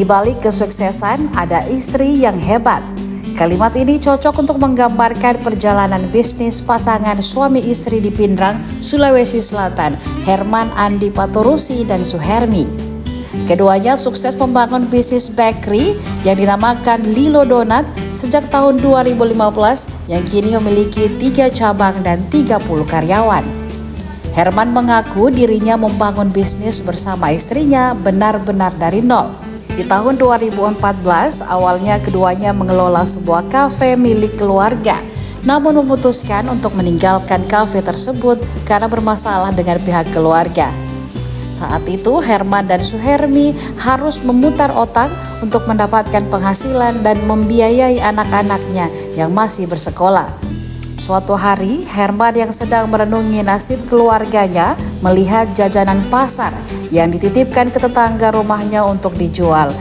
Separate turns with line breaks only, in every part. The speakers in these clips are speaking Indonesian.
Di balik kesuksesan ada istri yang hebat. Kalimat ini cocok untuk menggambarkan perjalanan bisnis pasangan suami istri di Pindrang, Sulawesi Selatan, Herman Andi Patorusi dan Suhermi. Keduanya sukses membangun bisnis bakery yang dinamakan Lilo Donat sejak tahun 2015 yang kini memiliki 3 cabang dan 30 karyawan. Herman mengaku dirinya membangun bisnis bersama istrinya benar-benar dari nol. Di tahun 2014, awalnya keduanya mengelola sebuah kafe milik keluarga, namun memutuskan untuk meninggalkan kafe tersebut karena bermasalah dengan pihak keluarga. Saat itu, Herman dan Suhermi harus memutar otak untuk mendapatkan penghasilan dan membiayai anak-anaknya yang masih bersekolah. Suatu hari, Herman yang sedang merenungi nasib keluarganya melihat jajanan pasar yang dititipkan ke tetangga rumahnya untuk dijual.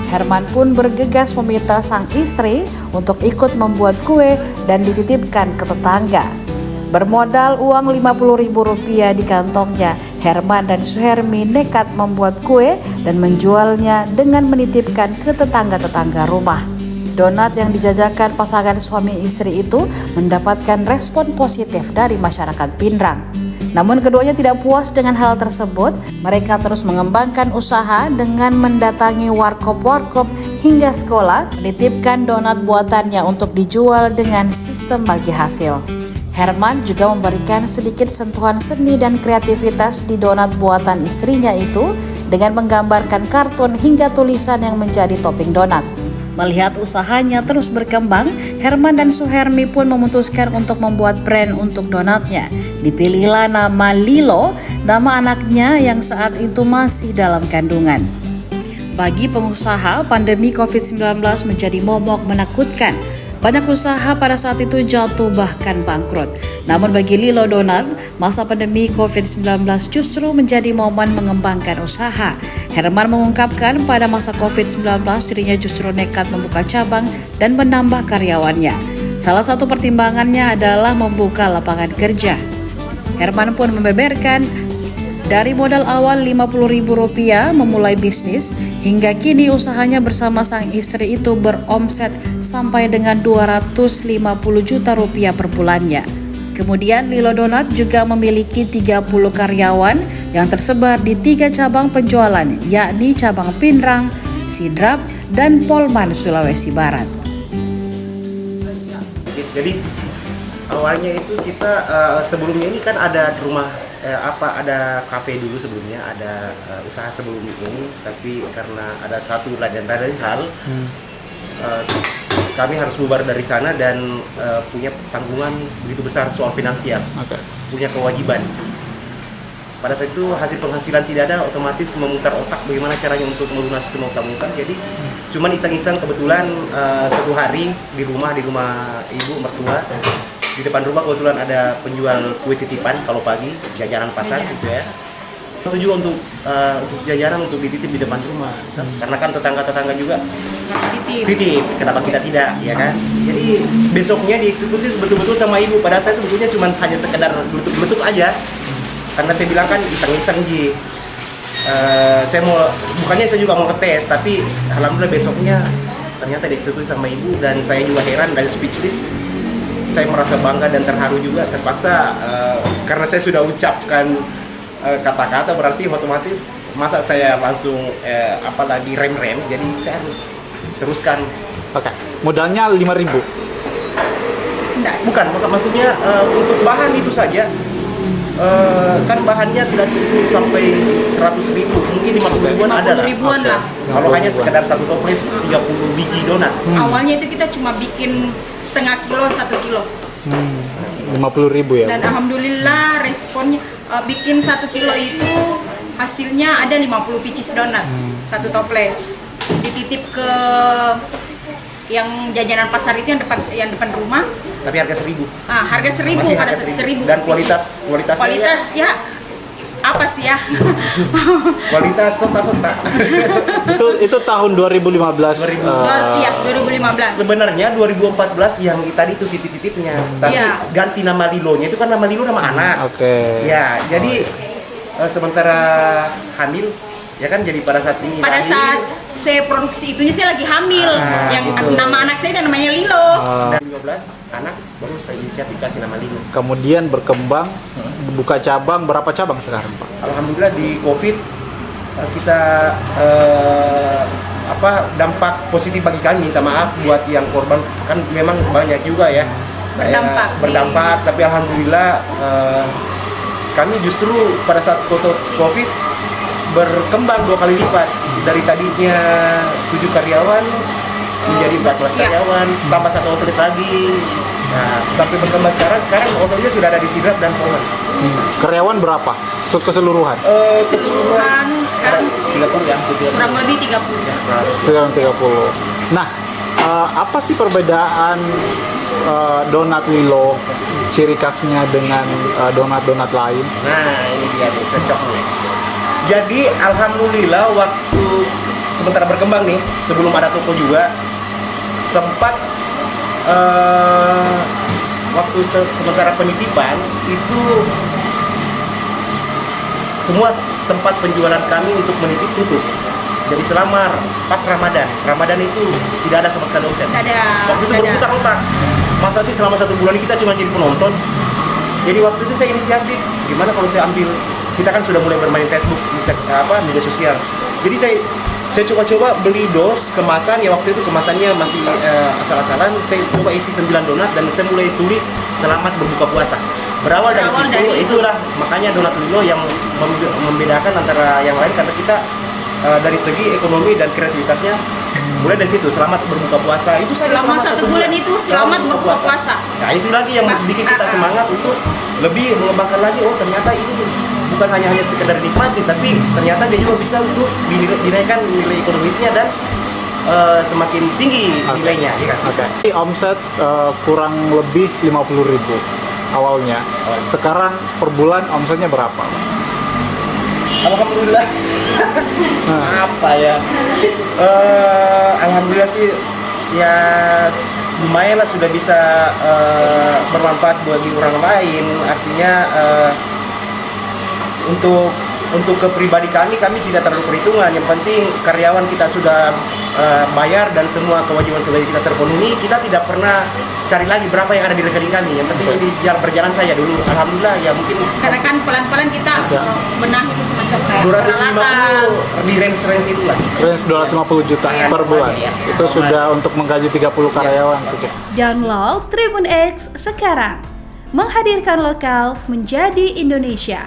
Herman pun bergegas meminta sang istri untuk ikut membuat kue dan dititipkan ke tetangga. Bermodal uang Rp50.000 di kantongnya, Herman dan Suhermi nekat membuat kue dan menjualnya dengan menitipkan ke tetangga-tetangga rumah. Donat yang dijajakan pasangan suami istri itu mendapatkan respon positif dari masyarakat Pindrang. Namun keduanya tidak puas dengan hal tersebut, mereka terus mengembangkan usaha dengan mendatangi warkop-warkop hingga sekolah, menitipkan donat buatannya untuk dijual dengan sistem bagi hasil. Herman juga memberikan sedikit sentuhan seni dan kreativitas di donat buatan istrinya itu dengan menggambarkan kartun hingga tulisan yang menjadi topping donat. Melihat usahanya terus berkembang, Herman dan Suhermi pun memutuskan untuk membuat brand untuk donatnya. Dipilihlah nama Lilo, nama anaknya yang saat itu masih dalam kandungan. Bagi pengusaha, pandemi COVID-19 menjadi momok menakutkan. Banyak usaha pada saat itu jatuh bahkan bangkrut. Namun bagi Lilo Donat, masa pandemi COVID-19 justru menjadi momen mengembangkan usaha. Herman mengungkapkan pada masa COVID-19 dirinya justru nekat membuka cabang dan menambah karyawannya. Salah satu pertimbangannya adalah membuka lapangan kerja. Herman pun membeberkan dari modal awal Rp50.000 memulai bisnis, hingga kini usahanya bersama sang istri itu beromset sampai dengan Rp250 juta per bulannya. Kemudian Lilo Donat juga memiliki 30 karyawan yang tersebar di 3 cabang penjualan, yakni cabang Pindrang, Sidrap, dan Polman, Sulawesi Barat.
Jadi awalnya itu kita sebelumnya ini kan ada rumah ada kafe dulu sebelumnya, ada usaha sebelum ini, tapi karena ada satu dan lain hal kami harus bubar dari sana dan punya tanggungan begitu besar soal finansial, punya kewajiban. Pada saat itu hasil penghasilan tidak ada, otomatis memutar otak bagaimana caranya untuk melunasi semua utang-utang. Jadi cuman iseng-iseng kebetulan suatu hari di rumah ibu mertua, di depan rumah kebetulan ada penjual kue titipan kalau pagi, jajanan pasar gitu ya. Itu juga untuk jajanan untuk dititip di depan rumah. Karena kan tetangga-tetangga juga titip, kenapa kita tidak, ya kan? Jadi besoknya dieksekusi betul-betul sama ibu. Padahal saya sebetulnya cuma hanya sekedar beletuk-beletuk aja. Karena saya bilang kan iseng-iseng Ji. Saya mau, bukannya saya juga mau ngetes, tapi alhamdulillah besoknya ternyata dieksekusi sama ibu dan saya juga heran dan speechless. Saya merasa bangga dan terharu juga, terpaksa karena saya sudah ucapkan kata-kata berarti otomatis masa saya langsung apalagi rem-rem, jadi saya harus teruskan.
Oke. Modalnya 5.000?
Bukan, maksudnya untuk bahan itu saja kan bahannya tidak cukup sampai 100.000, mungkin 50.000-an ada lah.
50.000-an lah.
Kalau hanya sekedar satu toples 30 biji donat.
Awalnya itu kita cuma bikin setengah kilo, 1 kilo.
50.000 ya?
Dan alhamdulillah responnya bikin 1 kilo itu hasilnya ada 50 pieces donat, 1 toples. Dititip ke yang jajanan pasar itu yang depan rumah.
Tapi harga 1.000.
Harga 1.000
Masih
pada
harga
1.000.
Dan kualitas
ya apa sih ya?
Kualitas sota-sota.
itu tahun 2015.
2015.
Sebenarnya 2014 yang tadi itu titip-titipnya, tapi ganti nama Lilonya itu kan nama Lilo nama anak.
Oke.
Ya, jadi sementara hamil ya kan, jadi pada saat ini
pada saat saya produksi itunya saya lagi hamil. Yang
gitu.
nama anak saya kan namanya Lilo.
Dan 15 anak baru saya inisiatif kasih nama Lino.
Kemudian berkembang, buka cabang, berapa cabang sekarang Pak?
Alhamdulillah di COVID kita dampak positif bagi kami. Minta maaf buat yang korban, kan memang banyak juga ya berdampak. Tapi alhamdulillah kami justru pada saat COVID berkembang 2 kali lipat, dari tadinya 7 karyawan menjadi 14 karyawan, tambah 1 outlet lagi. Nah, sampai berkembang sekarang outletnya sudah ada di Sidrap dan Pohon.
Karyawan berapa? Keseluruhan?
Keseluruhan sekarang
30 ya,
kurang lebih 30.
Sekarang 30. Nah, apa sih perbedaan donat Lilo, ciri khasnya dengan donat-donat lain?
Nah, ini dia nih, cocok nih. Jadi alhamdulillah waktu sementara berkembang nih, sebelum ada toko juga, sempat waktu sementara penitipan itu semua tempat penjualan kami untuk menitip tutup. Jadi selama pas Ramadan itu tidak ada sama sekali omset. Waktu itu berputar otak. Masa sih selama 1 bulan ini kita cuma jadi penonton? Jadi waktu itu saya inisiatif, gimana kalau saya ambil, kita kan sudah mulai bermain Facebook, media sosial. Jadi saya coba-coba beli dos kemasan, ya waktu itu kemasannya masih asal-asalan. Saya coba isi 9 donat dan saya mulai tulis selamat berbuka puasa. Berawal dari situ, itulah makanya donat Lilo yang membedakan antara yang lain, karena kita dari segi ekonomi dan kreativitasnya mulai dari situ, selamat berbuka puasa. Itu
selama 1 bulan itu selamat berbuka puasa.
Nah itu lagi yang bikin kita semangat untuk lebih mengembangkan lagi. Oh ternyata ini bukan hanya sekedar nikmati, tapi ternyata dia juga bisa untuk dinaikkan nilai ekonomisnya dan semakin tinggi nilainya. Ya kan?
Omset kurang lebih 50.000 awalnya. Sekarang per bulan omsetnya berapa?
Alhamdulillah. Apa ya? Alhamdulillah sih ya lumayan lah, sudah bisa bermanfaat bagi orang lain. Artinya untuk ke pribadi kami tidak terlalu perhitungan. Yang penting karyawan kita sudah bayar dan semua kewajiban-kewajiban kita terpenuhi. Kita tidak pernah cari lagi berapa yang ada di rekening kami. Yang penting di jalan berjalan saya dulu. Alhamdulillah ya mungkin.
Karena kan pelan-pelan kita benahi semacam kayak
250 di range itu lah.
Range 250 juta per bulan. Itu sudah untuk menggaji 30 karyawan.
Download Tribun X sekarang. Menghadirkan lokal menjadi Indonesia.